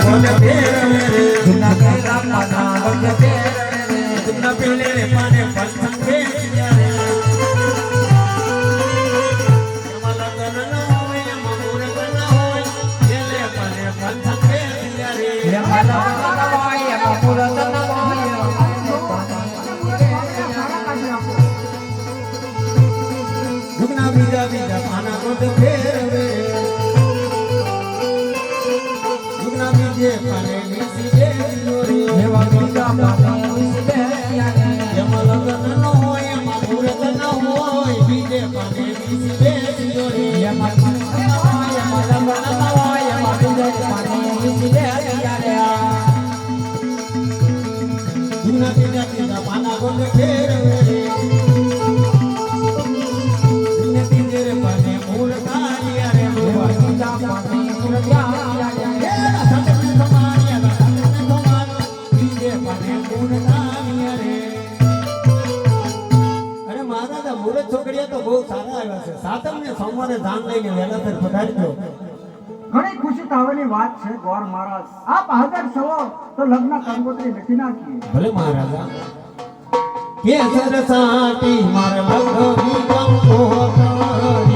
ગોંડ ફેરવે રે જૂના કૈલા પાના ગોંડ ફેરવે રે જૂના પેલે રે પાને પલસંગ ફેર્યા રે એમાં લગન ન હોય એમાં મુહૂર્ત ન હોય પેલે પાને પલસંગ ફેર્યા રે એમાં લગન ન હોય એમાં મુહૂર્ત ન હોય જૂના બીજા બીજા પાના ગોંડ ફેરવે જૂના બીજે પાને નીસી દે રે એવા બીજા પાને નીસી દે એમાં લગન ન હોય એમાં મુહૂર્ત ન હોય બીજે પાને નીસી દે રે એમાં લગન ન હોય એમાં બીજે પાને નીસી દે જૂના બીજા બીજા પાના ગોંડ ફેરવે રે સોમવારે ધાન લઈને વેલાસર પધારજો ઘણી ખુશી થવાની વાત છે ગોર મહારાજ આપ હાજર છો તો લગ્ન કંકોત્રી લખી નાખીએ ભલે મહારાજા કે સરસાટી માર લગવી કંકોત્રી